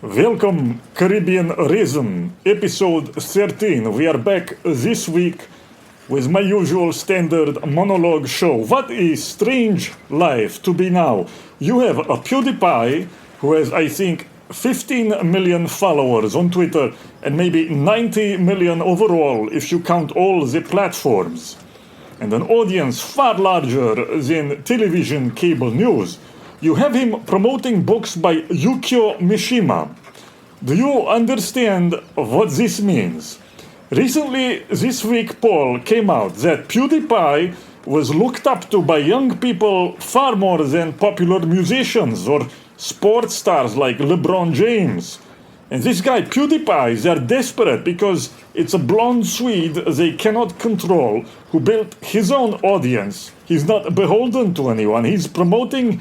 Welcome, Caribbean Raisin, episode 13. We are back this week with my usual standard monologue show. What a strange life to be now. You have a PewDiePie who has, I think, 15 million followers on Twitter and maybe 90 million overall if you count all the platforms. And an audience far larger than television cable news. You have him promoting books by Yukio Mishima. Do you understand what this means? Recently, this week poll came out that PewDiePie was looked up to by young people far more than popular musicians or sports stars like LeBron James. And this guy, PewDiePie, they're desperate because it's a blonde Swede they cannot control who built his own audience. He's not beholden to anyone. He's promoting...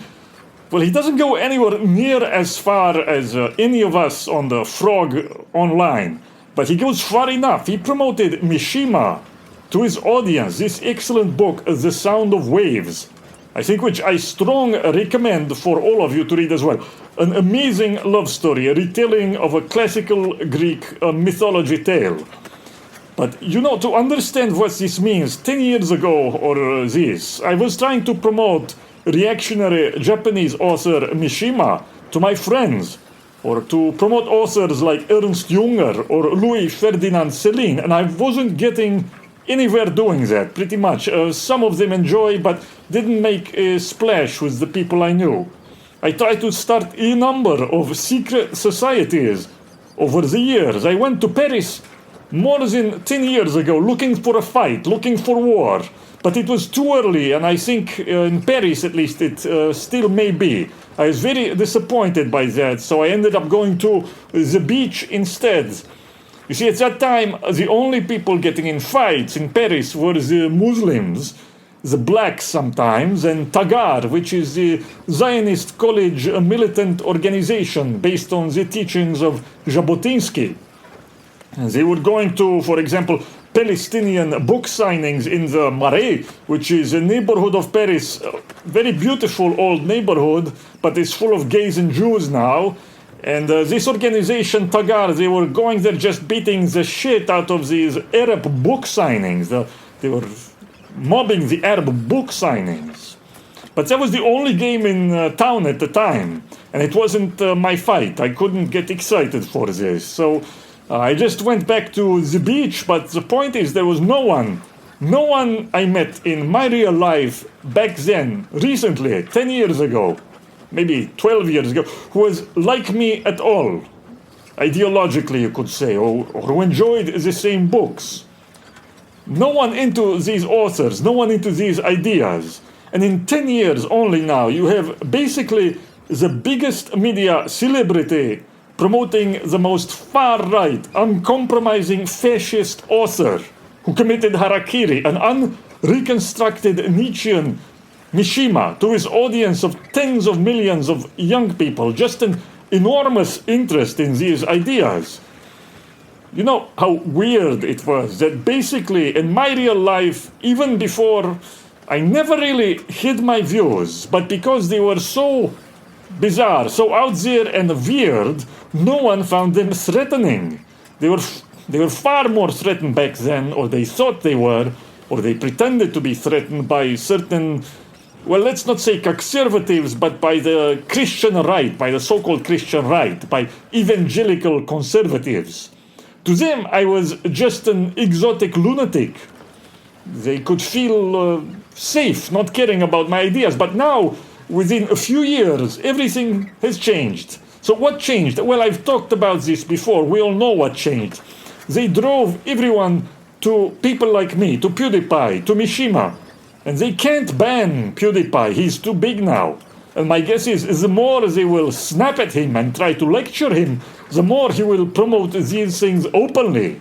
Well, he doesn't go anywhere near as far as any of us on the Frog online. But he goes far enough. He promoted Mishima to his audience, this excellent book, The Sound of Waves. I think which I strongly recommend for all of you to read as well. An amazing love story, a retelling of a classical Greek mythology tale. But, you know, to understand what this means, 10 years ago or this, I was trying to promote reactionary Japanese author Mishima to my friends, or to promote authors like Ernst Junger or Louis Ferdinand Celine, and I wasn't getting anywhere doing that, pretty much. Some of them enjoy, but didn't make a splash with the people I knew. I tried to start a number of secret societies over the years. I went to Paris more than 10 years ago looking for a fight, looking for war. But it was too early, and I think in Paris, at least, it still may be. I was very disappointed by that, so I ended up going to the beach instead. You see, at that time, the only people getting in fights in Paris were the Muslims, the blacks sometimes, and Tagar, which is the Zionist college militant organization based on the teachings of Jabotinsky. And they were going to, for example, Palestinian book signings in the Marais, which is a neighborhood of Paris, very beautiful old neighborhood, but it's full of gays and Jews now. And this organization, Tagar, they were going there just beating the shit out of these Arab book signings. They were mobbing the Arab book signings. But that was the only game in town at the time. And it wasn't my fight. I couldn't get excited for this. So I just went back to the beach, but the point is there was no one I met in my real life back then, recently, 10 years ago, maybe 12 years ago, who was like me at all, ideologically you could say, or who enjoyed the same books. No one into these authors, no one into these ideas. And in 10 years only now, you have basically the biggest media celebrity promoting the most far-right, uncompromising fascist author who committed harakiri, an unreconstructed Nietzschean Mishima, to his audience of tens of millions of young people, just an enormous interest in these ideas. You know how weird it was that basically in my real life, even before, I never really hid my views, but because they were so bizarre, so out there and weird, no one found them threatening. They were far more threatened back then, or they thought they were, or they pretended to be threatened by certain, well, let's not say conservatives, but by the Christian right, by the so-called Christian right, by evangelical conservatives. To them, I was just an exotic lunatic. They could feel safe, not caring about my ideas. But now, within a few years, everything has changed. So what changed? Well, I've talked about this before. We all know what changed. They drove everyone to people like me, to PewDiePie, to Mishima. And they can't ban PewDiePie. He's too big now. And my guess is the more they will snap at him and try to lecture him, the more he will promote these things openly.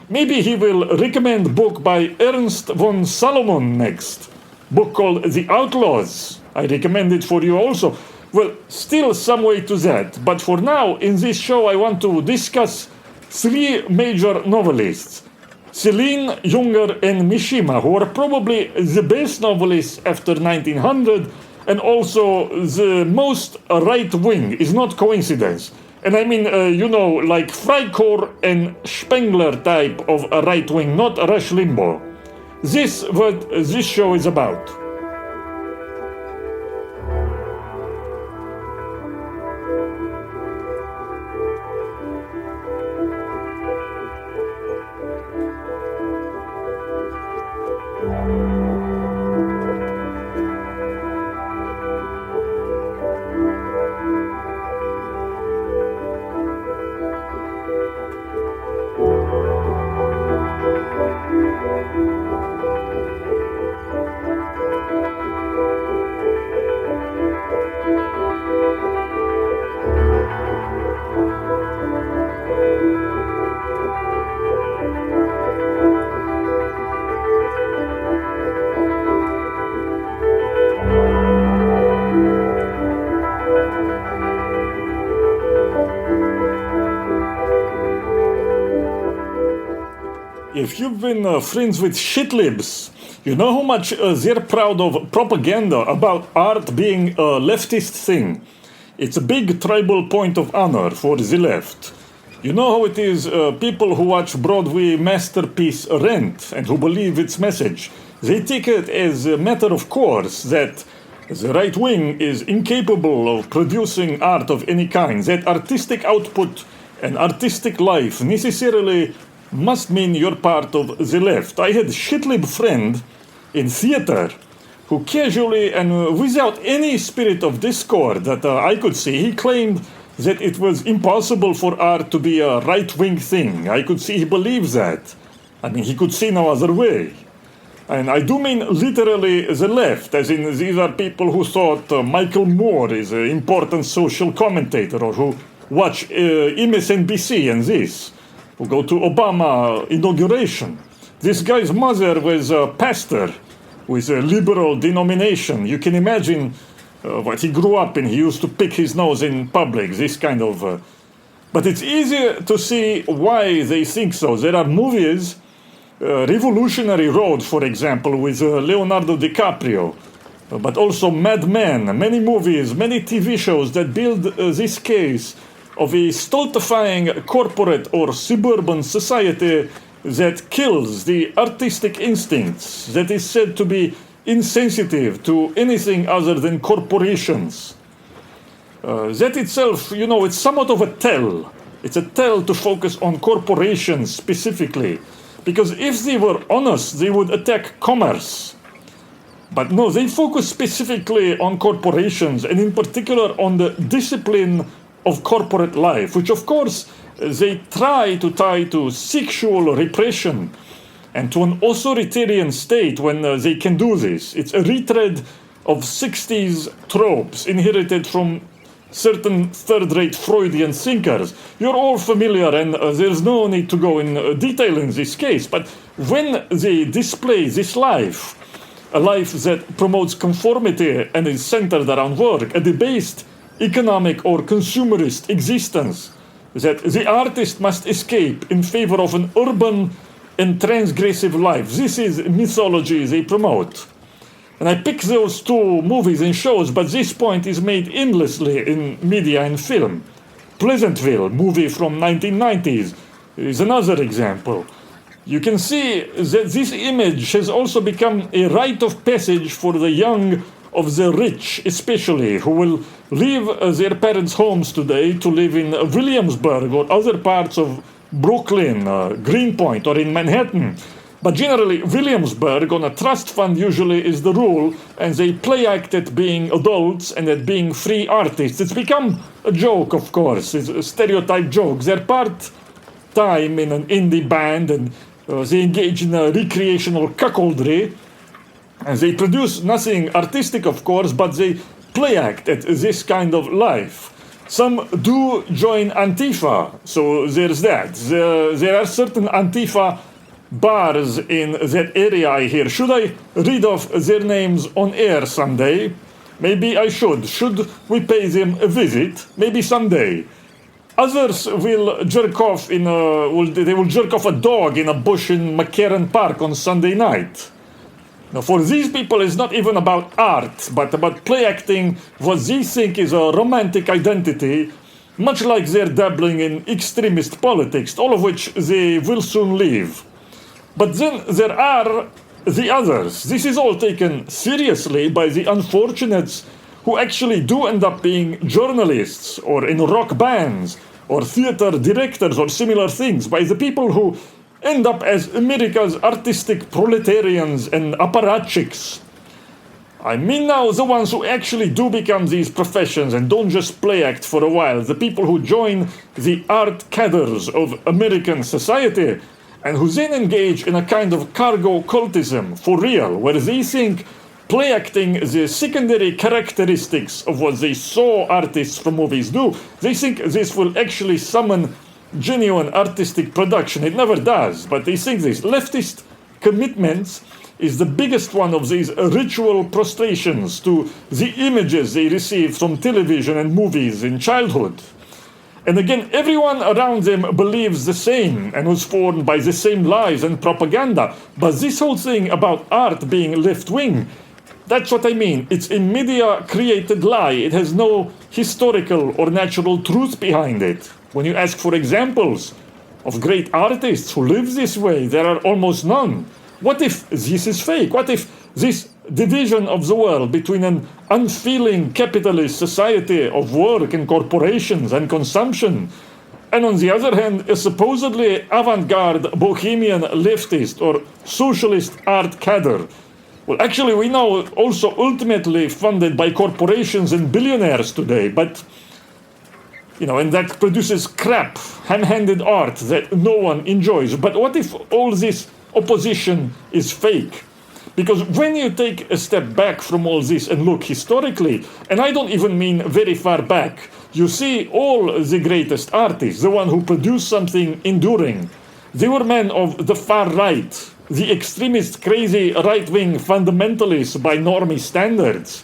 Maybe he will recommend a book by Ernst von Salomon next. Book called The Outlaws. I recommend it for you also. Well, still some way to that. But for now, in this show, I want to discuss three major novelists. Celine, Junger, and Mishima, who are probably the best novelists after 1900, and also the most right-wing. Is not coincidence. And I mean, like Freikorps and Spengler type of a right wing, not Rush Limbaugh. This what this show is about. If you've been friends with shitlibs, you know how much they're proud of propaganda about art being a leftist thing. It's a big tribal point of honor for the left. You know how it is, people who watch Broadway masterpiece Rent and who believe its message, they take it as a matter of course that the right wing is incapable of producing art of any kind, that artistic output and artistic life necessarily must mean you're part of the left. I had a shitlib friend in theater who casually and without any spirit of discord that I could see, he claimed that it was impossible for art to be a right-wing thing. I could see he believes that. I mean, he could see no other way. And I do mean literally the left, as in these are people who thought Michael Moore is an important social commentator, or who watch MSNBC and this, who go to Obama inauguration. This guy's mother was a pastor with a liberal denomination. You can imagine what he grew up in. He used to pick his nose in public, this kind of... But it's easier to see why they think so. There are movies, Revolutionary Road, for example, with Leonardo DiCaprio, but also Mad Men, many movies, many TV shows that build this case of a stultifying corporate or suburban society that kills the artistic instincts, that is said to be insensitive to anything other than corporations. That itself, it's somewhat of a tell. It's a tell to focus on corporations specifically. Because if they were honest, they would attack commerce. But no, they focus specifically on corporations, and in particular on the discipline of corporate life, which of course they try to tie to sexual repression and to an authoritarian state when they can do this. It's a retread of 60s tropes inherited from certain third-rate Freudian thinkers. You're all familiar, and there's no need to go in detail in this case, but when they display this life, a life that promotes conformity and is centered around work, a debased economic or consumerist existence that the artist must escape in favor of an urban and transgressive life. This is mythology they promote. And I pick those two movies and shows, but this point is made endlessly in media and film. Pleasantville, movie from 1990s, is another example. You can see that this image has also become a rite of passage for the young of the rich, especially, who will leave their parents' homes today to live in Williamsburg or other parts of Brooklyn, Greenpoint, or in Manhattan. But generally, Williamsburg on a trust fund usually is the rule, and they play act at being adults and at being free artists. It's become a joke, of course. It's a stereotype joke. They're part-time in an indie band, and they engage in a recreational cuckoldry. And they produce nothing artistic, of course, but they play act at this kind of life. Some do join Antifa, so there's that. There are certain Antifa bars in that area, I hear. Should I read off their names on air someday? Maybe I should. Should we pay them a visit? Maybe someday. Others will jerk off they will jerk off a dog in a bush in McCarran Park on Sunday night. Now, for these people, it's not even about art, but about play acting what they think is a romantic identity much like they're dabbling in extremist politics, all of which they will soon leave. But then there are the others. This is all taken seriously by the unfortunates who actually do end up being journalists or in rock bands or theater directors or similar things, by the people who end up as America's artistic proletarians and apparatchiks. I mean now the ones who actually do become these professions and don't just play act for a while, the people who join the art cadres of American society and who then engage in a kind of cargo cultism for real, where they think play acting the secondary characteristics of what they saw artists from movies do, they think this will actually summon genuine artistic production. It never does, but they think this. Leftist commitments is the biggest one of these ritual prostrations to the images they receive from television and movies in childhood. And again, everyone around them believes the same and was formed by the same lies and propaganda. But this whole thing about art being left-wing, that's what I mean. It's a media-created lie. It has no historical or natural truth behind it. When you ask for examples of great artists who live this way, there are almost none. What if this is fake? What if this division of the world between an unfeeling capitalist society of work and corporations and consumption, and on the other hand, a supposedly avant-garde bohemian leftist or socialist art cadre? Well, actually, we know also ultimately funded by corporations and billionaires today, but, and that produces crap, ham-handed art that no one enjoys. But what if all this opposition is fake? Because when you take a step back from all this and look historically, and I don't even mean very far back, you see all the greatest artists, the one who produced something enduring, they were men of the far right, the extremist, crazy right-wing fundamentalists by normie standards.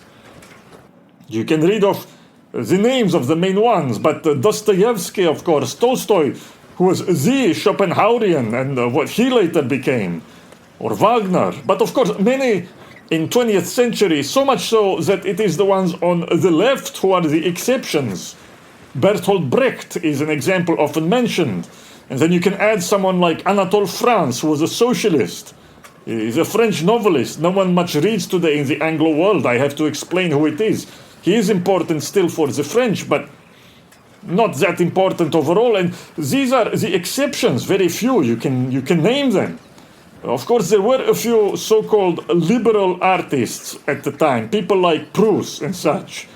You can read off the names of the main ones, but Dostoevsky, of course, Tolstoy, who was the Schopenhauerian and what he later became, or Wagner. But of course, many in 20th century, so much so that it is the ones on the left who are the exceptions. Bertolt Brecht is an example often mentioned. And then you can add someone like Anatole France, who was a socialist. He's a French novelist. No one much reads today in the Anglo world. I have to explain who it is. He is important still for the French, but not that important overall. And these are the exceptions, very few. You can name them. Of course, there were a few so-called liberal artists at the time, people like Proust and such.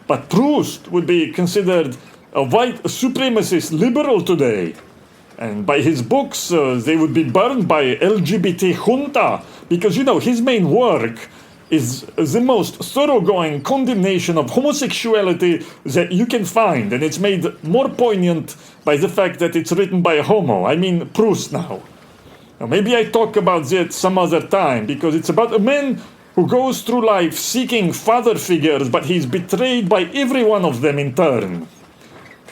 But Proust would be considered a white supremacist liberal today. And by his books, they would be burned by LGBT junta, because, his main work is the most thoroughgoing condemnation of homosexuality that you can find. And it's made more poignant by the fact that it's written by a homo. I mean Proust now. Now, maybe I talk about that some other time, because it's about a man who goes through life seeking father figures, but he's betrayed by every one of them in turn.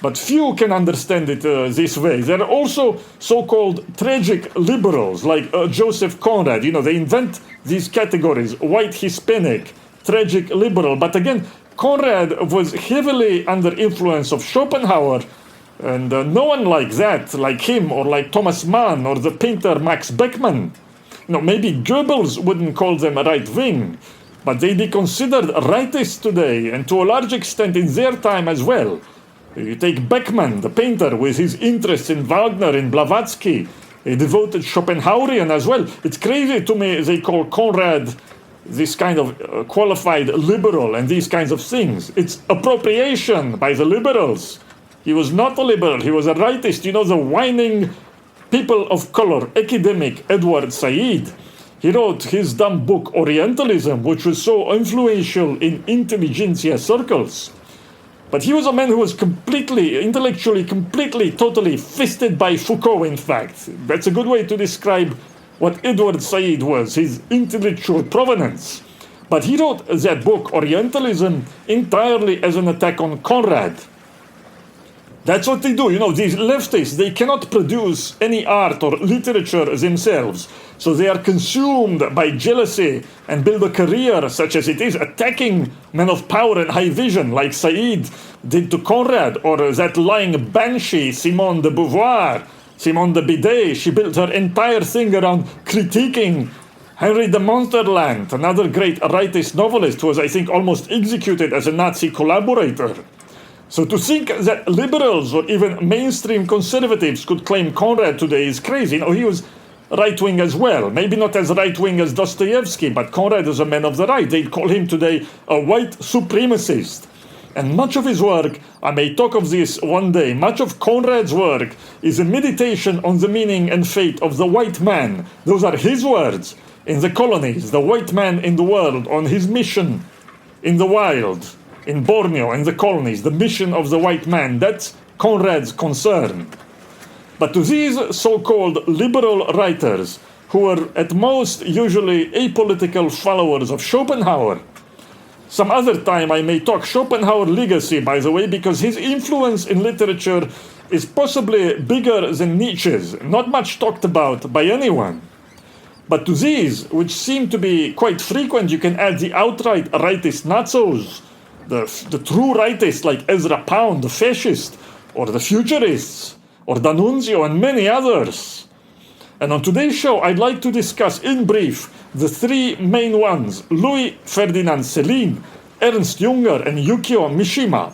But few can understand it this way. There are also so-called tragic liberals, like Joseph Conrad. They invent these categories: white Hispanic, tragic liberal. But again, Conrad was heavily under influence of Schopenhauer, and no one like that, like him, or like Thomas Mann, or the painter Max Beckmann. Maybe Goebbels wouldn't call them right-wing, but they'd be considered rightists today, and to a large extent in their time as well. You take Beckmann, the painter, with his interests in Wagner and Blavatsky, a devoted Schopenhauerian as well. It's crazy to me they call Conrad this kind of qualified liberal and these kinds of things. It's appropriation by the liberals. He was not a liberal, he was a rightist. The whining people of color academic Edward Said. He wrote his dumb book Orientalism, which was so influential in intelligentsia circles. But he was a man who was intellectually, totally fisted by Foucault, in fact. That's a good way to describe what Edward Said was, his intellectual provenance. But he wrote that book, Orientalism, entirely as an attack on Conrad. That's what they do. You know, these leftists, they cannot produce any art or literature themselves. So they are consumed by jealousy and build a career such as it is, attacking men of power and high vision like Said did to Conrad, or that lying banshee Simone de Beauvoir, Simone de Bidet. She built her entire thing around critiquing Henry de Monterland, another great rightist novelist who was, I think, almost executed as a Nazi collaborator. So to think that liberals or even mainstream conservatives could claim Conrad today is crazy. You know, he was right-wing as well. Maybe not as right-wing as Dostoevsky, but Conrad is a man of the right. They'd call him today a white supremacist. And much of his work, I may talk of this one day, much of Conrad's work is a meditation on the meaning and fate of the white man. Those are his words in the colonies, the white man in the world, on his mission in the wild. In Borneo, in the colonies, the mission of the white man, that's Conrad's concern. But to these so-called liberal writers, who are at most usually apolitical followers of Schopenhauer, some other time I may talk Schopenhauer legacy, by the way, because his influence in literature is possibly bigger than Nietzsche's, not much talked about by anyone. But to these, which seem to be quite frequent, you can add the outright rightist Nazis, the true rightists like Ezra Pound, the fascist, or the futurists, or D'Annunzio, and many others. And on today's show, I'd like to discuss in brief the three main ones: Louis Ferdinand Celine, Ernst Junger, and Yukio Mishima.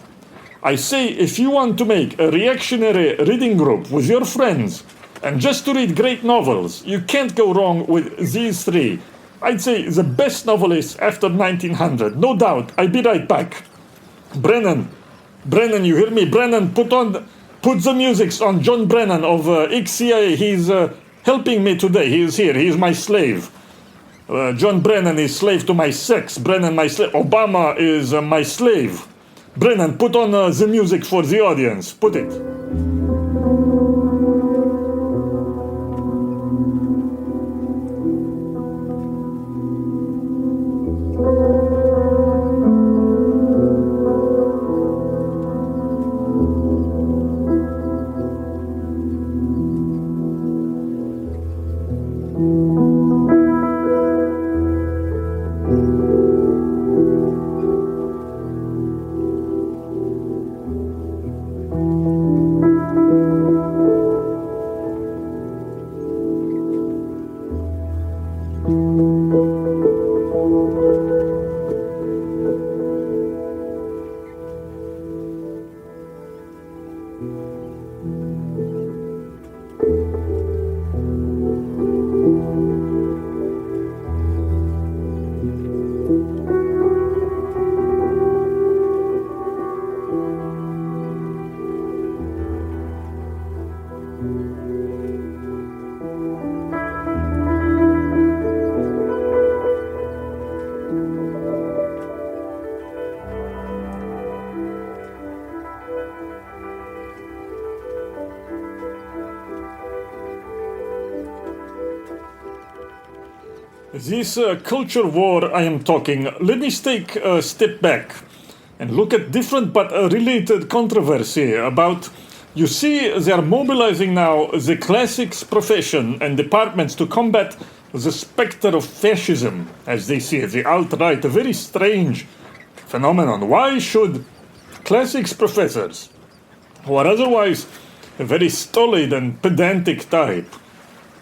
I say, if you want to make a reactionary reading group with your friends, and just to read great novels, you can't go wrong with these three. I'd say the best novelists after 1900, no doubt. I'll be right back. Brennan, you hear me? Brennan, put the music on. John Brennan of XCIA, he's helping me today. He is here. He is my slave. John Brennan is slave to my sex. Brennan, my slave. Obama is my slave. Brennan, put on the music for the audience. Put it. This culture war I am talking, let me take a step back and look at different but related controversy about, you see, they are mobilizing now the classics profession and departments to combat the specter of fascism, as they see it, the alt-right, a very strange phenomenon. Why should classics professors, who are otherwise a very stolid and pedantic type,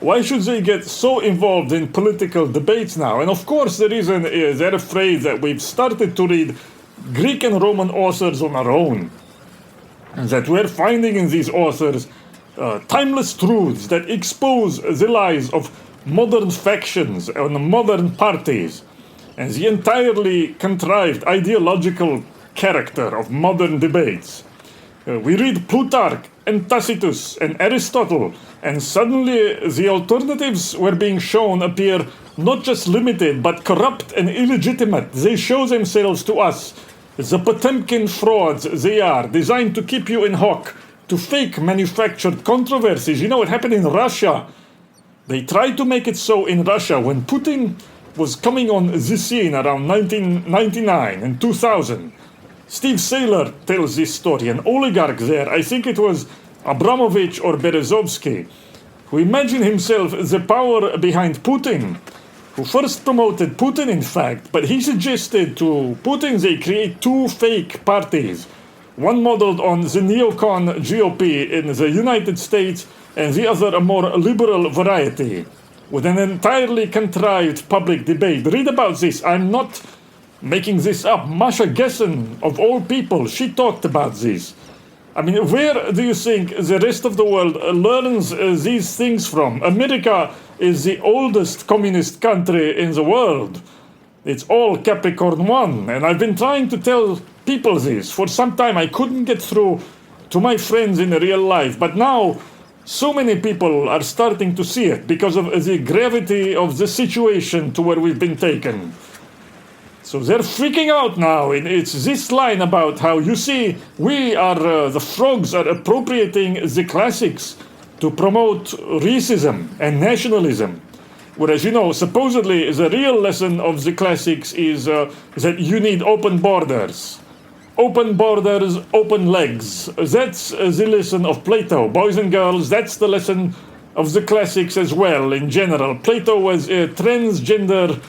why should they get so involved in political debates now? And of course the reason is they're afraid that we've started to read Greek and Roman authors on our own, and that we're finding in these authors timeless truths that expose the lies of modern factions and modern parties, and the entirely contrived ideological character of modern debates. We read Plutarch and Tacitus and Aristotle, and suddenly the alternatives were being shown appear not just limited, but corrupt and illegitimate. They show themselves to us, the Potemkin frauds they are, designed to keep you in hock, to fake manufactured controversies. You know, it happened in Russia. They tried to make it so in Russia when Putin was coming on the scene around 1999 and 2000. Steve Saylor tells this story, an oligarch there, I think it was Abramovich or Berezovsky, who imagined himself the power behind Putin, who first promoted Putin, in fact, but he suggested to Putin they create two fake parties, one modeled on the neocon GOP in the United States and the other a more liberal variety, with an entirely contrived public debate. Read about this. I'm not making this up. Masha Gessen, of all people, she talked about this. I mean, where do you think the rest of the world learns these things from? America is the oldest communist country in the world. It's all Capricorn 1. And I've been trying to tell people this for some time. I couldn't get through to my friends in real life. But now, so many people are starting to see it because of the gravity of the situation to where we've been taken. So they're freaking out now. It's this line about how, you see, the frogs are appropriating the classics to promote racism and nationalism. Whereas, supposedly the real lesson of the classics is that you need open borders. Open borders, open legs. That's the lesson of Plato. Boys and girls, that's the lesson of the classics as well in general. Plato was a transgender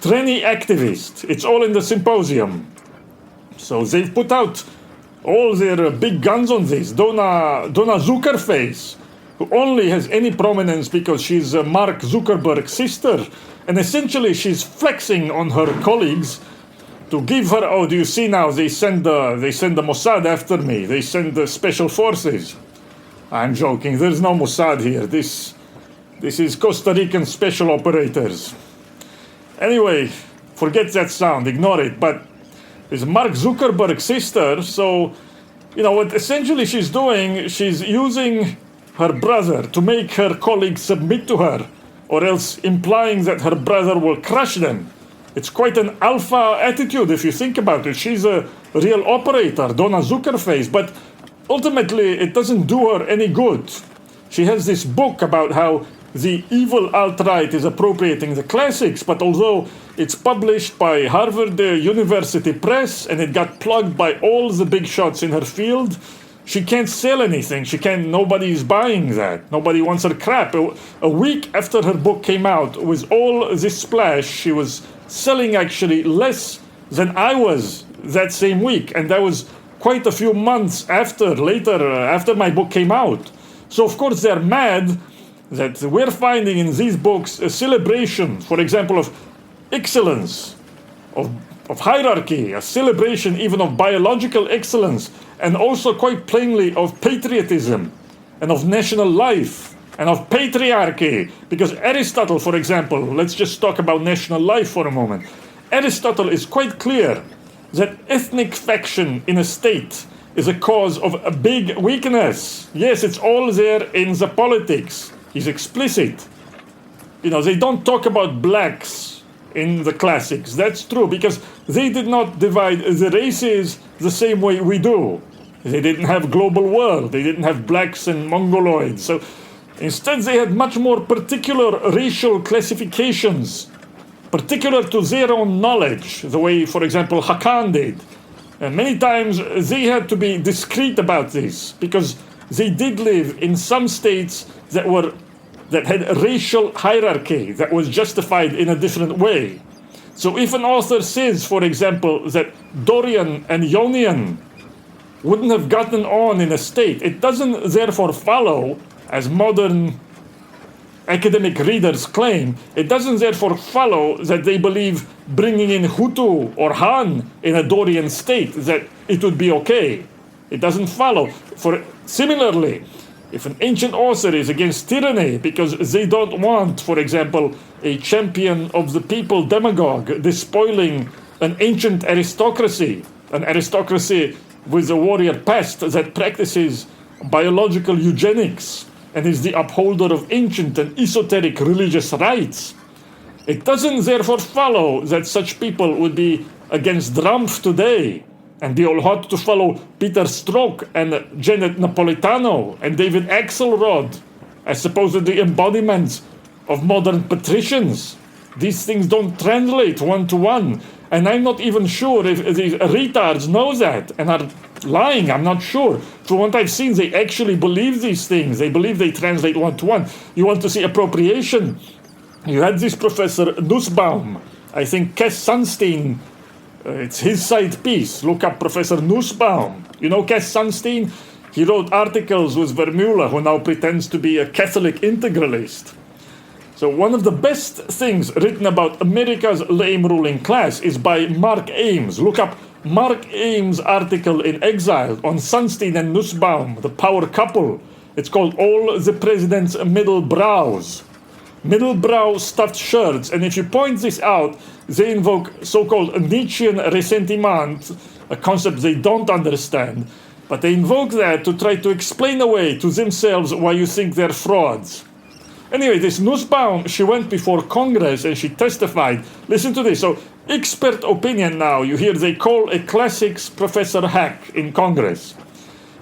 tranny activist. It's all in the Symposium. So they've put out all their big guns on this. Donna Zuckerface, who only has any prominence because she's Mark Zuckerberg's sister. And essentially she's flexing on her colleagues to give her, oh, do you see now, they send the Mossad after me. They send the special forces. I'm joking. There's no Mossad here. This is Costa Rican special operators. Anyway, forget that sound, ignore it. But it's Mark Zuckerberg's sister, so, what essentially she's doing, she's using her brother to make her colleagues submit to her, or else implying that her brother will crush them. It's quite an alpha attitude if you think about it. She's a real operator, Donna Zuckerface, but ultimately it doesn't do her any good. She has this book about how the evil alt-right is appropriating the classics, but although it's published by Harvard University Press and it got plugged by all the big shots in her field, she can't sell anything. Nobody's buying that. Nobody wants her crap. A week after her book came out, with all this splash, she was selling actually less than I was that same week. And that was quite a few months after my book came out. So of course they're mad that we're finding in these books a celebration, for example, of excellence, of hierarchy, a celebration even of biological excellence, and also quite plainly of patriotism and of national life and of patriarchy. Because Aristotle, for example, let's just talk about national life for a moment. Aristotle is quite clear that ethnic faction in a state is a cause of a big weakness. Yes, it's all there in the politics. He's explicit. They don't talk about blacks in the classics. That's true, because they did not divide the races the same way we do. They didn't have global world. They didn't have blacks and mongoloids. So instead they had much more particular racial classifications, particular to their own knowledge, the way, for example, Hakan did. And many times they had to be discreet about this, because they did live in some states that had a racial hierarchy that was justified in a different way. So if an author says, for example, that Dorian and Ionian wouldn't have gotten on in a state, it doesn't therefore follow, as modern academic readers claim, it doesn't therefore follow that they believe bringing in Hutu or Han in a Dorian state, that it would be okay. It doesn't follow. Similarly, if an ancient author is against tyranny because they don't want, for example, a champion of the people demagogue despoiling an ancient aristocracy, an aristocracy with a warrior past that practices biological eugenics and is the upholder of ancient and esoteric religious rites, it doesn't therefore follow that such people would be against Drumpf today and be all hot to follow Peter Strzok and Janet Napolitano and David Axelrod as supposedly embodiments of modern patricians. These things don't translate one to one. And I'm not even sure if these retards know that and are lying. I'm not sure. From what I've seen, they actually believe these things. They believe they translate one-to-one. You want to see appropriation? You had this Professor Nussbaum. I think Cass Sunstein, it's his side piece. Look up Professor Nussbaum. You know Cass Sunstein? He wrote articles with Vermeulen, who now pretends to be a Catholic integralist. So one of the best things written about America's lame ruling class is by Mark Ames. Look up Mark Ames' article in Exile on Sunstein and Nussbaum, the power couple. It's called All the President's Middle Brows. Middle brow stuffed shirts. And if you point this out, they invoke so-called Nietzschean ressentiment, a concept they don't understand. But they invoke that to try to explain away to themselves why you think they're frauds. Anyway, this Nussbaum, she went before Congress and she testified. Listen to this. So, expert opinion now. You hear they call a classics Professor Hack in Congress.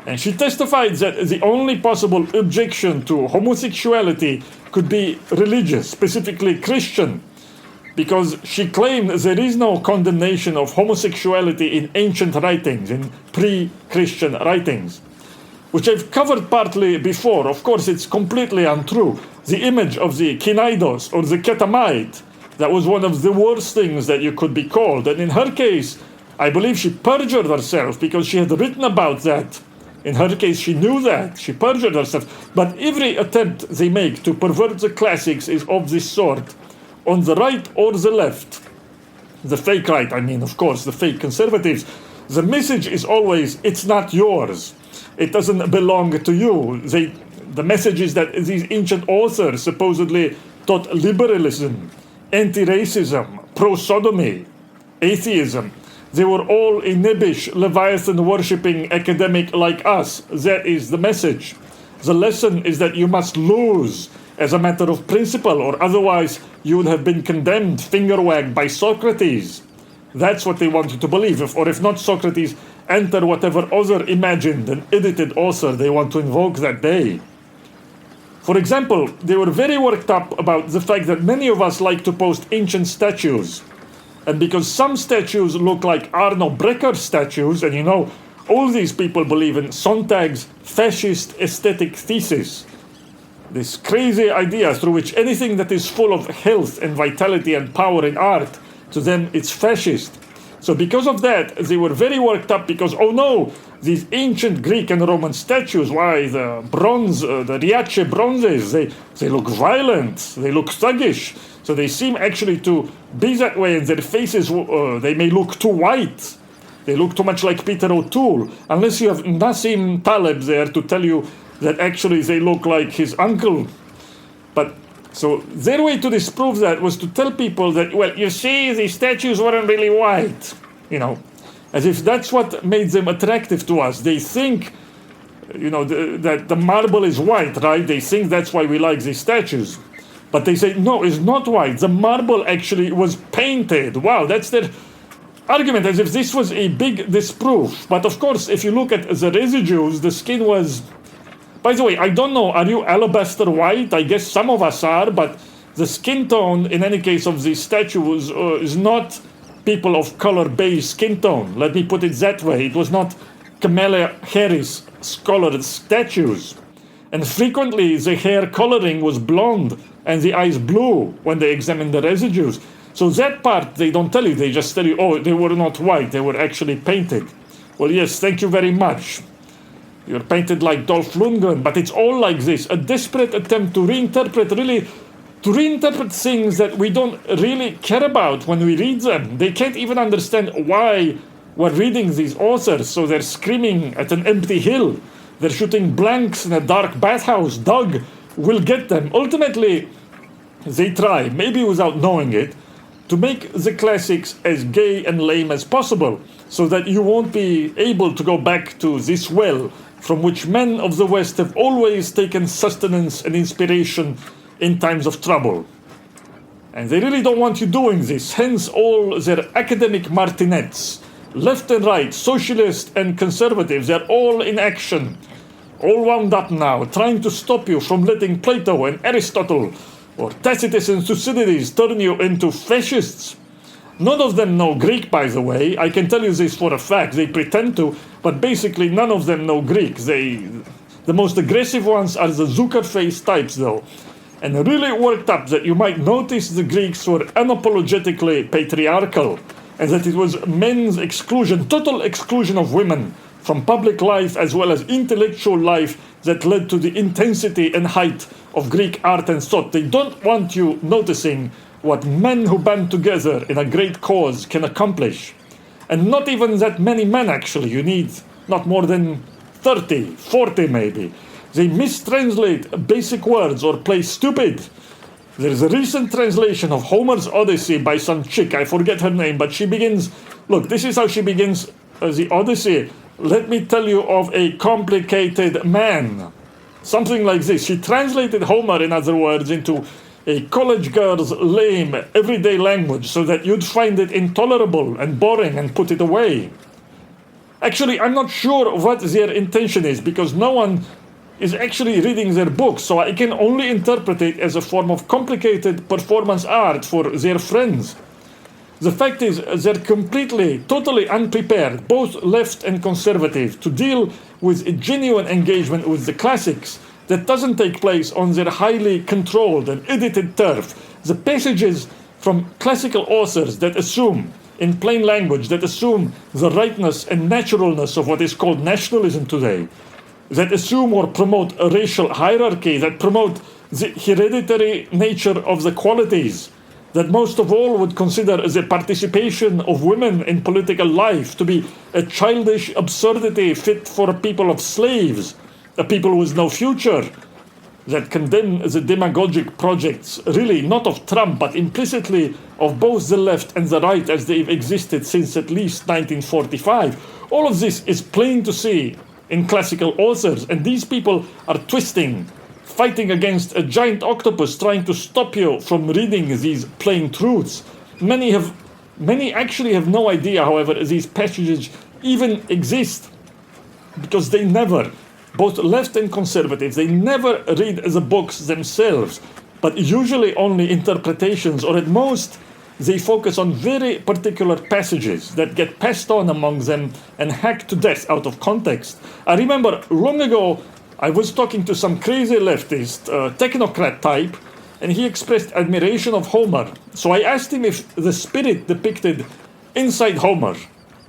And she testified that the only possible objection to homosexuality could be religious, specifically Christian, because she claimed there is no condemnation of homosexuality in ancient writings, in pre-Christian writings, which I've covered partly before. Of course, it's completely untrue. The image of the Kinaidos or the Ketamite, that was one of the worst things that you could be called. And in her case, I believe she perjured herself because she had written about that. In her case, she knew that. She perjured herself. But every attempt they make to pervert the classics is of this sort. On the right or the left, the fake right, I mean, of course, the fake conservatives, the message is always, it's not yours. It doesn't belong to you. The message is that these ancient authors supposedly taught liberalism, anti-racism, pro-sodomy, atheism. They were all a nebbish, Leviathan-worshipping academic like us. That is the message. The lesson is that you must lose as a matter of principle, or otherwise you would have been condemned, finger-wagged by Socrates. That's what they wanted to believe. Or if not Socrates, enter whatever other imagined and edited author they want to invoke that day. For example, they were very worked up about the fact that many of us like to post ancient statues. And because some statues look like Arno Breker statues, and you know, all these people believe in Sontag's fascist aesthetic thesis. This crazy idea through which anything that is full of health and vitality and power in art, to them it's fascist. So because of that, they were very worked up because, oh no, these ancient Greek and Roman statues, why, the bronze, the Riace bronzes, they look violent, they look thuggish. So they seem actually to be that way, and their faces, they may look too white. They look too much like Peter O'Toole, unless you have Nassim Taleb there to tell you that actually they look like his uncle. But so their way to disprove that was to tell people that, well, you see, the statues weren't really white, you know, as if that's what made them attractive to us. They think, you know, that the marble is white, right? They think that's why we like these statues. But they say, no, it's not white. The marble actually was painted. Wow, that's their argument, as if this was a big disproof. But of course, if you look at the residues, the skin was... By the way, I don't know, are you alabaster white? I guess some of us are, but the skin tone, in any case, of these statues is not people of color-based skin tone. Let me put it that way. It was not Kamala Harris colored statues. And frequently, the hair coloring was blonde and the eyes blue when they examined the residues. So that part, they don't tell you. They just tell you, oh, they were not white. They were actually painted. Well, yes, thank you very much. You're painted like Dolph Lundgren, but it's all like this. A desperate attempt to reinterpret things that we don't really care about when we read them. They can't even understand why we're reading these authors, so they're screaming at an empty hill. They're shooting blanks in a dark bathhouse. Doug will get them. Ultimately, they try, maybe without knowing it, to make the classics as gay and lame as possible, so that you won't be able to go back to this well from which men of the West have always taken sustenance and inspiration in times of trouble. And they really don't want you doing this, hence all their academic martinets. Left and right, socialists and conservatives, they're all in action, all wound up now, trying to stop you from letting Plato and Aristotle or Tacitus and Thucydides turn you into fascists. None of them know Greek, by the way. I can tell you this for a fact. They pretend to, but basically none of them know Greek. The most aggressive ones are the Zucker-face types, though. And really worked up that you might notice the Greeks were unapologetically patriarchal, and that it was men's exclusion, total exclusion of women from public life as well as intellectual life that led to the intensity and height of Greek art and thought. They don't want you noticing what men who band together in a great cause can accomplish. And not even that many men, actually. You need not more than 30, 40 maybe. They mistranslate basic words or play stupid. There's a recent translation of Homer's Odyssey by some chick, I forget her name, but she begins, look, this is how she begins the Odyssey. Let me tell you of a complicated man. Something like this. She translated Homer, in other words, into a college girl's lame, everyday language so that you'd find it intolerable and boring and put it away. Actually, I'm not sure what their intention is because no one is actually reading their books, so I can only interpret it as a form of complicated performance art for their friends. The fact is, they're completely, totally unprepared, both left and conservative, to deal with a genuine engagement with the classics that doesn't take place on their highly controlled and edited turf. The passages from classical authors that assume, in plain language, that assume the rightness and naturalness of what is called nationalism today, that assume or promote a racial hierarchy, that promote the hereditary nature of the qualities, that most of all would consider the participation of women in political life to be a childish absurdity fit for a people of slaves, a people with no future, that condemn the demagogic projects, really not of Trump, but implicitly of both the left and the right as they've existed since at least 1945. All of this is plain to see in classical authors, and these people are twisting, fighting against a giant octopus trying to stop you from reading these plain truths. Many actually have no idea, however, these passages even exist, because they never, both left and conservative, they never read the books themselves, but usually only interpretations, or at most they focus on very particular passages that get passed on among them and hacked to death out of context. I remember long ago I was talking to some crazy leftist, technocrat type, and he expressed admiration of Homer. So I asked him if the spirit depicted inside Homer,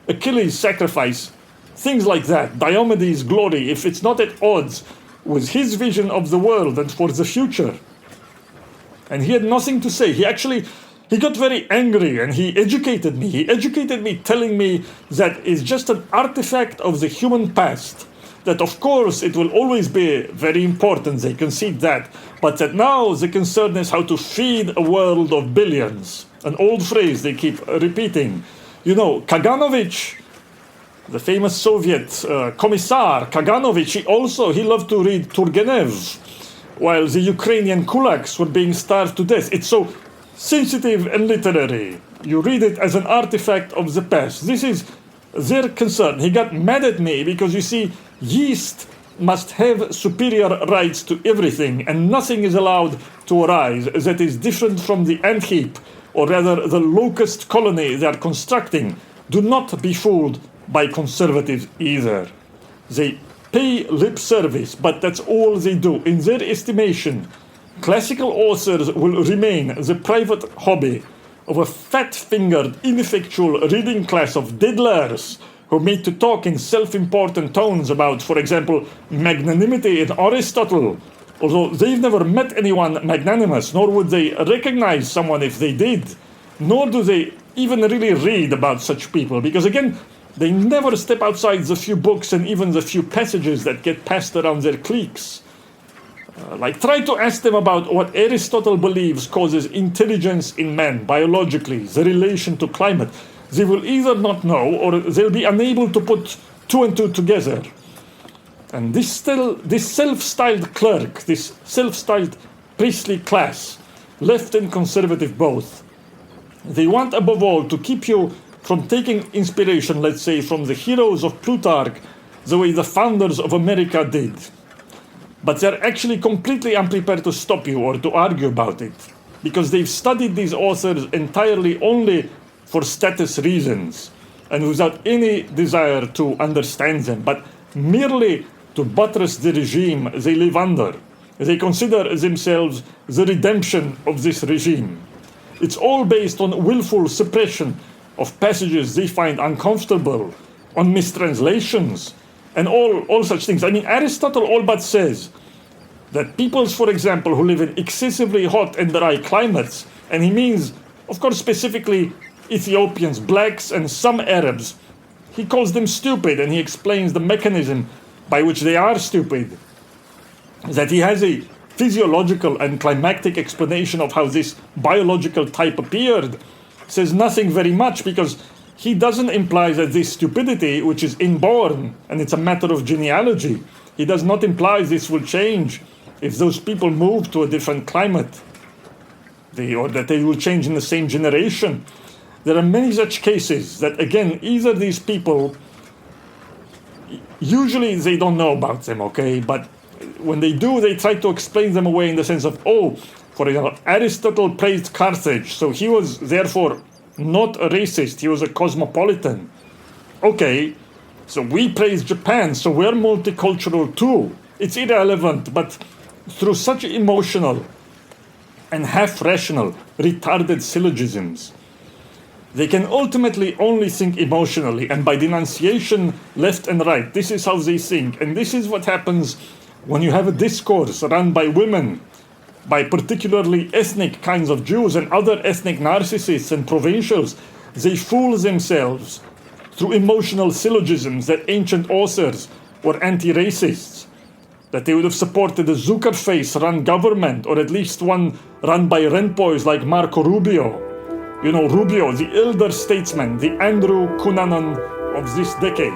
Achilles' sacrifice, things like that, Diomedes' glory, if it's not at odds with his vision of the world and for the future. And he had nothing to say. He got very angry and he educated me. He educated me telling me that it's just an artifact of the human past. That of course it will always be very important, they concede that, but that now the concern is how to feed a world of billions. An old phrase they keep repeating. You know, Kaganovich, the famous Soviet commissar, Kaganovich, he loved to read Turgenev, while the Ukrainian kulaks were being starved to death. It's so sensitive and literary. You read it as an artifact of the past. This is their concern. He got mad at me because, you see, yeast must have superior rights to everything, and nothing is allowed to arise that is different from the ant heap, or rather the locust colony they are constructing. Do not be fooled by conservatives either. They pay lip service, but that's all they do. In their estimation, classical authors will remain the private hobby of a fat-fingered, ineffectual reading class of diddlers who made to talk in self-important tones about, for example, magnanimity in Aristotle, although they've never met anyone magnanimous, nor would they recognize someone if they did, nor do they even really read about such people, because again, they never step outside the few books and even the few passages that get passed around their cliques. Try to ask them about what Aristotle believes causes intelligence in man, biologically, the relation to climate. They will either not know, or they'll be unable to put two and two together. And this self-styled clerk, this self-styled priestly class, left and conservative both, they want above all to keep you from taking inspiration, let's say, from the heroes of Plutarch, the way the founders of America did. But they're actually completely unprepared to stop you or to argue about it, because they've studied these authors entirely only for status reasons and without any desire to understand them, but merely to buttress the regime they live under. They consider themselves the redemption of this regime. It's all based on willful suppression of passages they find uncomfortable, on mistranslations, and all such things. I mean, Aristotle all but says that peoples, for example, who live in excessively hot and dry climates, and he means, of course, specifically Ethiopians, blacks, and some Arabs, he calls them stupid, and he explains the mechanism by which they are stupid. That he has a physiological and climactic explanation of how this biological type appeared says nothing very much, because he doesn't imply that this stupidity, which is inborn, and it's a matter of genealogy, he does not imply this will change if those people move to a different climate, or that they will change in the same generation. There are many such cases that, again, either these people, usually they don't know about them, okay, but when they do, they try to explain them away in the sense of, oh, for example, Aristotle praised Carthage, so he was therefore not a racist, he was a cosmopolitan. Okay, so we praise Japan, so we're multicultural too. It's irrelevant, but through such emotional and half-rational, retarded syllogisms, they can ultimately only think emotionally, and by denunciation left and right. This is how they think, and this is what happens when you have a discourse run by women, by particularly ethnic kinds of Jews and other ethnic narcissists and provincials. They fool themselves through emotional syllogisms that ancient authors were anti-racists, that they would have supported a Zuckerface-run government, or at least one run by rentboys like Marco Rubio. You know, Rubio, the elder statesman, the Andrew Cunanan of this decade.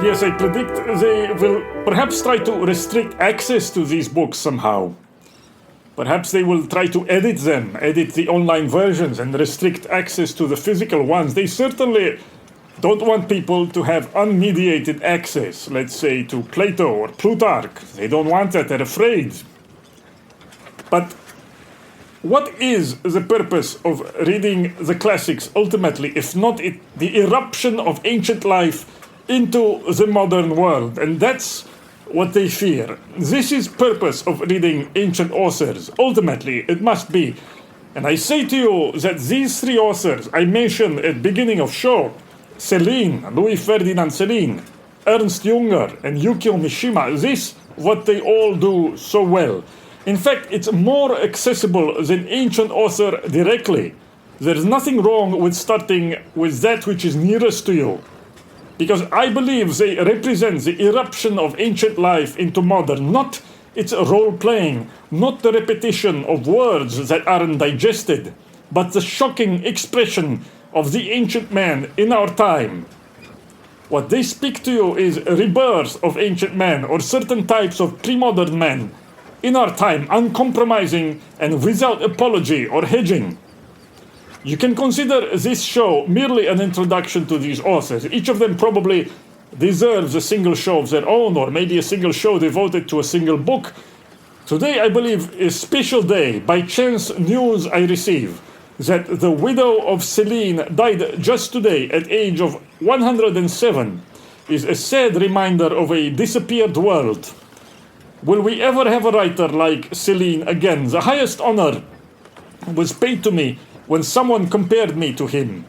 Yes, I predict they will perhaps try to restrict access to these books somehow. Perhaps they will try to edit them, edit the online versions, and restrict access to the physical ones. They certainly don't want people to have unmediated access, let's say, to Plato or Plutarch. They don't want that, they're afraid. But what is the purpose of reading the classics ultimately, if not the eruption of ancient life into the modern world? And that's what they fear. This is purpose of reading ancient authors. Ultimately, it must be. And I say to you that these three authors I mentioned at the beginning of show, Celine, Louis Ferdinand Celine, Ernst Junger, and Yukio Mishima, this what they all do so well. In fact, it's more accessible than ancient author directly. There's nothing wrong with starting with that which is nearest to you, because I believe they represent the eruption of ancient life into modern, not its role-playing, not the repetition of words that aren't digested, but the shocking expression of the ancient man in our time. What they speak to you is a rebirth of ancient man, or certain types of pre-modern men in our time, uncompromising and without apology or hedging. You can consider this show merely an introduction to these authors. Each of them probably deserves a single show of their own, or maybe a single show devoted to a single book. Today, I believe, is a special day. By chance news I receive that the widow of Celine died just today at age of 107 is a sad reminder of a disappeared world. Will we ever have a writer like Celine again? The highest honor was paid to me when someone compared me to him.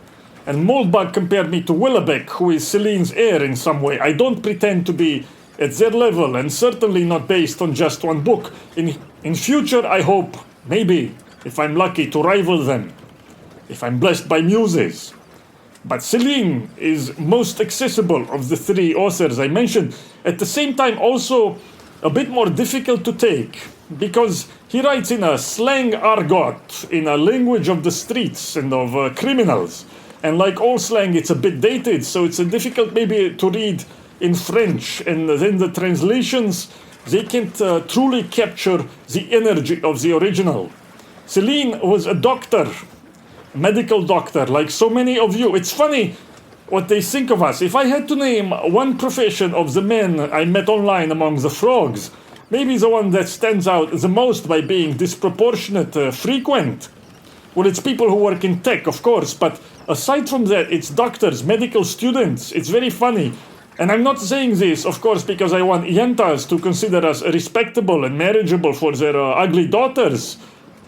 And Moldbach compared me to Willebeck, who is Celine's heir in some way. I don't pretend to be at their level, and certainly not based on just one book. In future, I hope, maybe, if I'm lucky, to rival them, if I'm blessed by muses. But Celine is most accessible of the three authors I mentioned. At the same time, also a bit more difficult to take, because he writes in a slang argot, in a language of the streets and of criminals. And like all slang, it's a bit dated, so it's difficult maybe to read in French. And then the translations, they can't truly capture the energy of the original. Celine was a doctor, a medical doctor, like so many of you. It's funny what they think of us. If I had to name one profession of the men I met online among the frogs, maybe the one that stands out the most by being disproportionate frequent. Well, it's people who work in tech, of course, but aside from that, it's doctors, medical students. It's very funny. And I'm not saying this, of course, because I want yentas to consider us respectable and marriageable for their ugly daughters.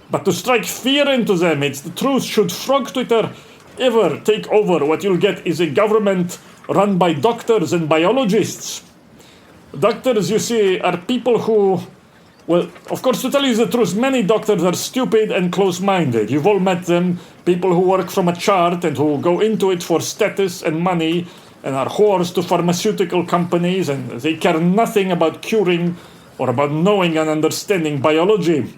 But to strike fear into them, it's the truth. Should Frog Twitter ever take over, what you'll get is a government run by doctors and biologists. Doctors, you see, are people who... Well, of course, to tell you the truth, many doctors are stupid and close-minded. You've all met them, people who work from a chart and who go into it for status and money and are whores to pharmaceutical companies, and they care nothing about curing or about knowing and understanding biology.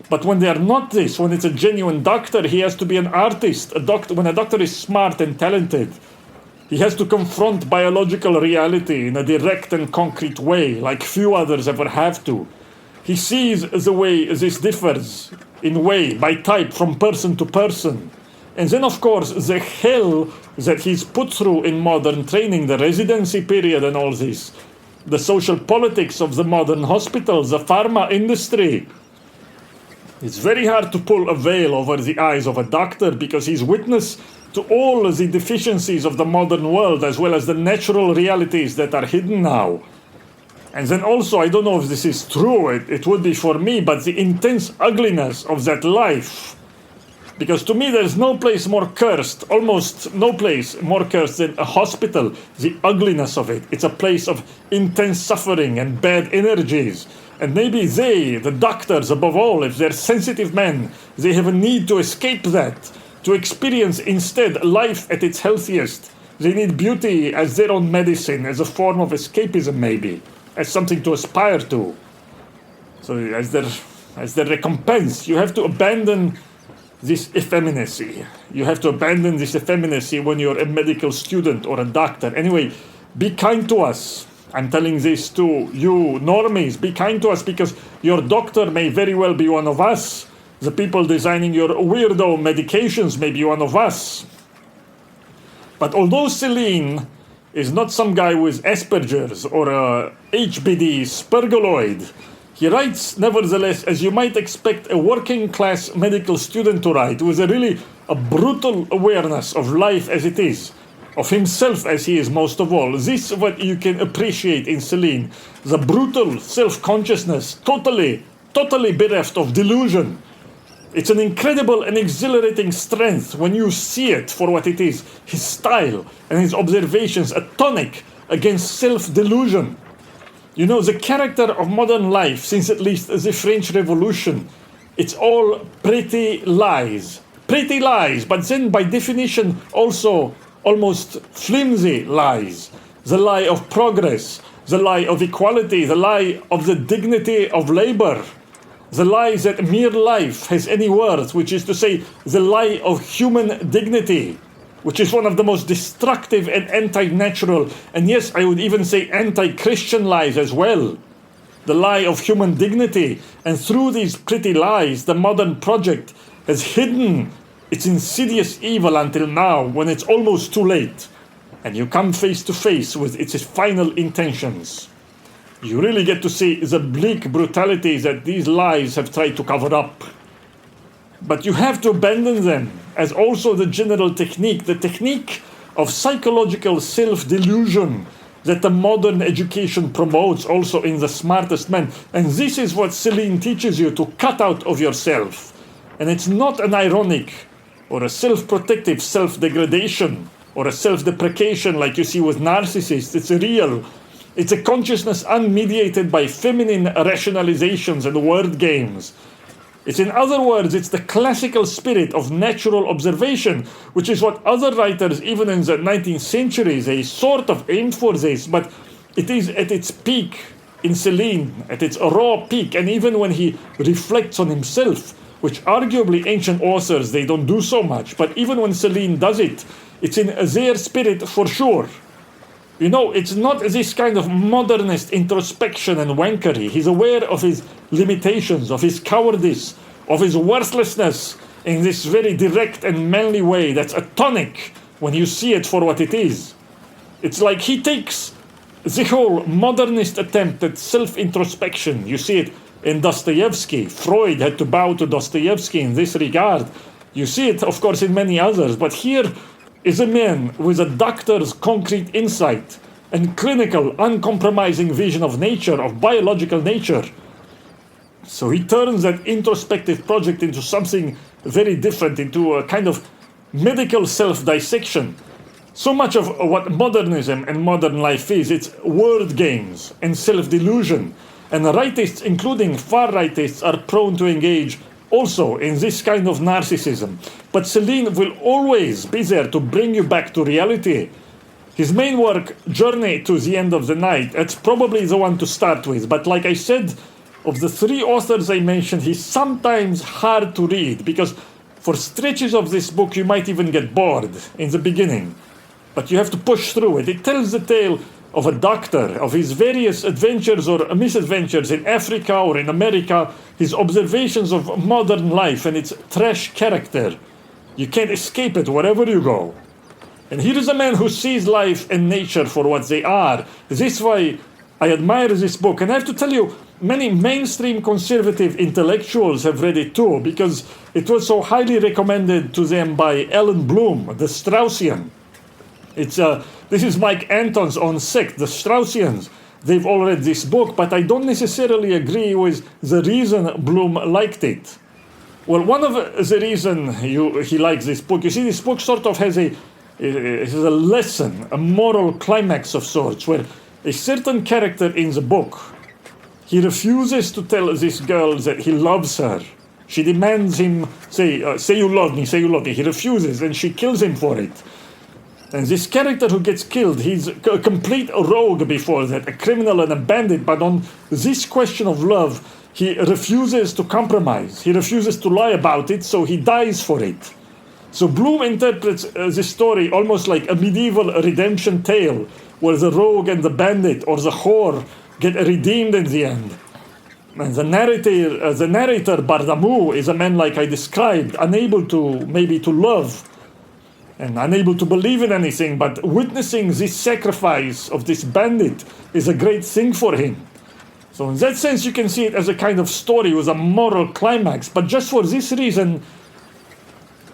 But when they are not this, when it's a genuine doctor, he has to be an artist. When a doctor is smart and talented, he has to confront biological reality in a direct and concrete way, like few others ever have to. He sees the way this differs in way, by type, from person to person. And then, of course, the hell that he's put through in modern training, the residency period and all this, the social politics of the modern hospitals, the pharma industry. It's very hard to pull a veil over the eyes of a doctor because he's witness to all the deficiencies of the modern world as well as the natural realities that are hidden now. And then also, I don't know if this is true, it would be for me, but the intense ugliness of that life. Because to me, there's no place more cursed, almost no place more cursed than a hospital, the ugliness of it. It's a place of intense suffering and bad energies. And maybe they, the doctors above all, if they're sensitive men, they have a need to escape that, to experience instead life at its healthiest. They need beauty as their own medicine, as a form of escapism maybe, as something to aspire to. So as their recompense, you have to abandon this effeminacy. You have to abandon this effeminacy when you're a medical student or a doctor. Anyway, be kind to us. I'm telling this to you normies. Be kind to us because your doctor may very well be one of us. The people designing your weirdo medications may be one of us. But although Celine is not some guy with Asperger's or a HBD spergoloid, he writes, nevertheless, as you might expect a working-class medical student to write, with a brutal awareness of life as it is, of himself as he is most of all. This is what you can appreciate in Celine. The brutal self-consciousness, totally bereft of delusion. It's an incredible and exhilarating strength when you see it for what it is. His style and his observations, a tonic against self-delusion. You know, the character of modern life, since at least the French Revolution, it's all pretty lies. Pretty lies, but then by definition also almost flimsy lies. The lie of progress, the lie of equality, the lie of the dignity of labor, the lie that mere life has any worth, which is to say, the lie of human dignity, which is one of the most destructive and anti-natural, and yes, I would even say anti-Christian lies as well. The lie of human dignity, and through these pretty lies, the modern project has hidden its insidious evil until now, when it's almost too late, and you come face to face with its final intentions. You really get to see the bleak brutality that these lies have tried to cover up. But you have to abandon them, as also the general technique, the technique of psychological self-delusion that the modern education promotes also in the smartest men. And this is what Celine teaches you to cut out of yourself. And it's not an ironic or a self-protective self-degradation, or a self-deprecation like you see with narcissists. It's real. It's a consciousness unmediated by feminine rationalizations and word games. In other words, it's the classical spirit of natural observation, which is what other writers, even in the 19th century, they sort of aimed for this, but it is at its peak in Celine, at its raw peak, and even when he reflects on himself, which arguably ancient authors, they don't do so much, but even when Celine does it, it's in their spirit for sure. You know, it's not this kind of modernist introspection and wankery. He's aware of his limitations, of his cowardice, of his worthlessness in this very direct and manly way that's a tonic when you see it for what it is. It's like he takes the whole modernist attempt at self-introspection. You see it in Dostoevsky. Freud had to bow to Dostoevsky in this regard. You see it, of course, in many others, but here is a man with a doctor's concrete insight and clinical, uncompromising vision of nature, of biological nature. So he turns that introspective project into something very different, into a kind of medical self-dissection. So much of what modernism and modern life is, it's word games and self-delusion. And rightists, including far rightists, are prone to engage also in this kind of narcissism. But Celine will always be there to bring you back to reality. His main work, Journey to the End of the Night, that's probably the one to start with. But like I said, of the three authors I mentioned, he's sometimes hard to read, because for stretches of this book you might even get bored in the beginning. But you have to push through it. It tells the tale of a doctor, of his various adventures or misadventures in Africa or in America, his observations of modern life and its trash character. You can't escape it wherever you go. And here is a man who sees life and nature for what they are. This is why I admire this book. And I have to tell you, many mainstream conservative intellectuals have read it too, because it was so highly recommended to them by Ellen Bloom, the Straussian. This is Mike Anton's own sect, the Straussians. They've all read this book, but I don't necessarily agree with the reason Bloom liked it. Well, one of the reasons he likes this book, you see, this book sort of has a lesson, a moral climax of sorts, where a certain character in the book, he refuses to tell this girl that he loves her. She demands him, say you love me, say you love me. He refuses, and she kills him for it. And this character who gets killed, he's a complete rogue before that, a criminal and a bandit, but on this question of love, he refuses to compromise. He refuses to lie about it, so he dies for it. So Bloom interprets this story almost like a medieval redemption tale, where the rogue and the bandit or the whore get redeemed in the end. And the narrator Bardamu is a man like I described, unable to love, and unable to believe in anything, but witnessing this sacrifice of this bandit is a great thing for him. So in that sense, you can see it as a kind of story with a moral climax, but just for this reason,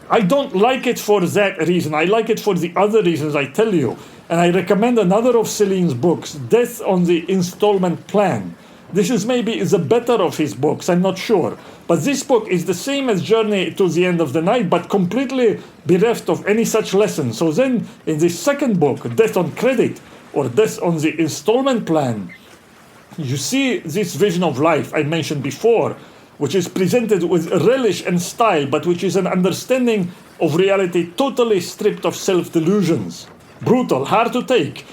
I don't like it for that reason. I like it for the other reasons I tell you. And I recommend another of Celine's books, Death on the Installment Plan. This is maybe the better of his books, I'm not sure. But this book is the same as Journey to the End of the Night, but completely bereft of any such lesson. So then, in this second book, Death on Credit, or Death on the Installment Plan, you see this vision of life I mentioned before, which is presented with relish and style, but which is an understanding of reality totally stripped of self-delusions. Brutal, hard to take.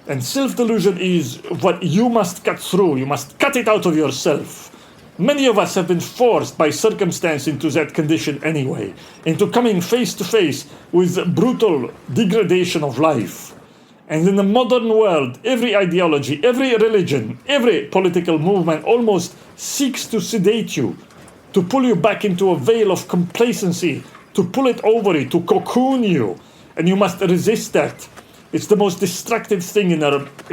And self-delusion is what you must cut through. You must cut it out of yourself. Many of us have been forced by circumstance into that condition anyway, into coming face to face with brutal degradation of life. And in the modern world, every ideology, every religion, every political movement almost seeks to sedate you, to pull you back into a veil of complacency, to pull it over you, to cocoon you. And you must resist that. It's the most destructive thing in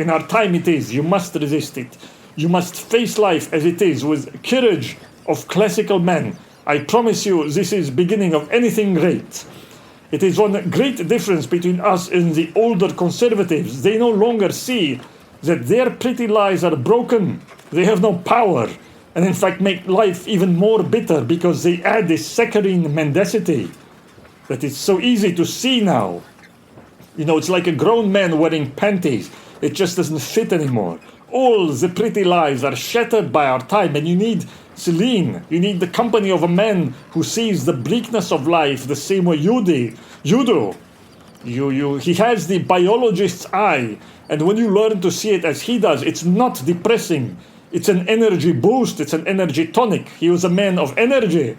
our time it is. You must resist it. You must face life as it is with courage of classical men. I promise you this is beginning of anything great. It is one great difference between us and the older conservatives. They no longer see that their pretty lies are broken. They have no power. And in fact make life even more bitter because they add this saccharine mendacity. that it's so easy to see now. You know, it's like a grown man wearing panties. It just doesn't fit anymore. All the pretty lives are shattered by our time, and you need Celine. You need the company of a man who sees the bleakness of life the same way you do. He has the biologist's eye, and when you learn to see it as he does, it's not depressing. It's an energy boost. It's an energy tonic. He was a man of energy.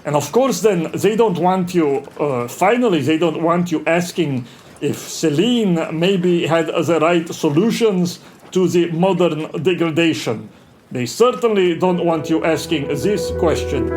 And of course, then, they don't want you, finally, they don't want you asking if Celine maybe had the right solutions to the modern degradation. They certainly don't want you asking this question.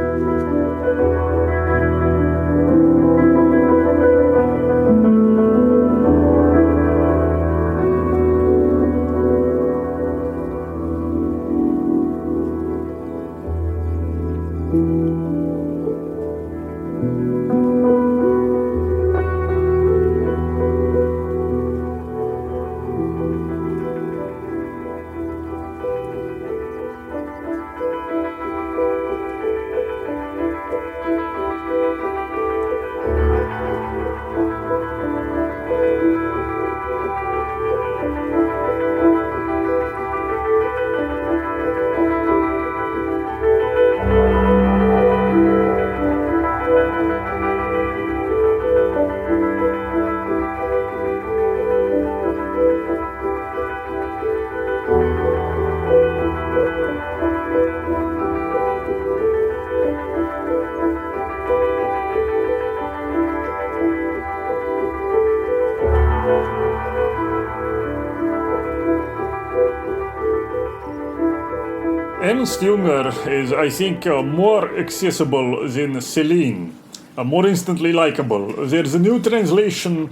Ernst Junger is, I think, more accessible than Celine, more instantly likable. There's a new translation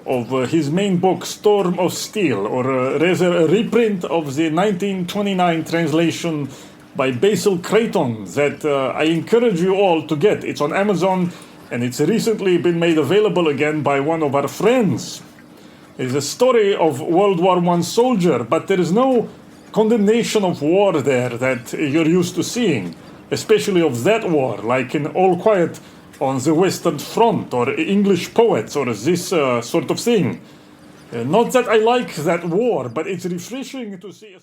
of his main book, Storm of Steel, or rather a reprint of the 1929 translation by Basil Creighton that I encourage you all to get. It's on Amazon, and it's recently been made available again by one of our friends. It's a story of World War I soldier, but there is no condemnation of war there that you're used to seeing, especially of that war, like in All Quiet on the Western Front, or English Poets, or this sort of thing. Not that I like that war, but it's refreshing to see a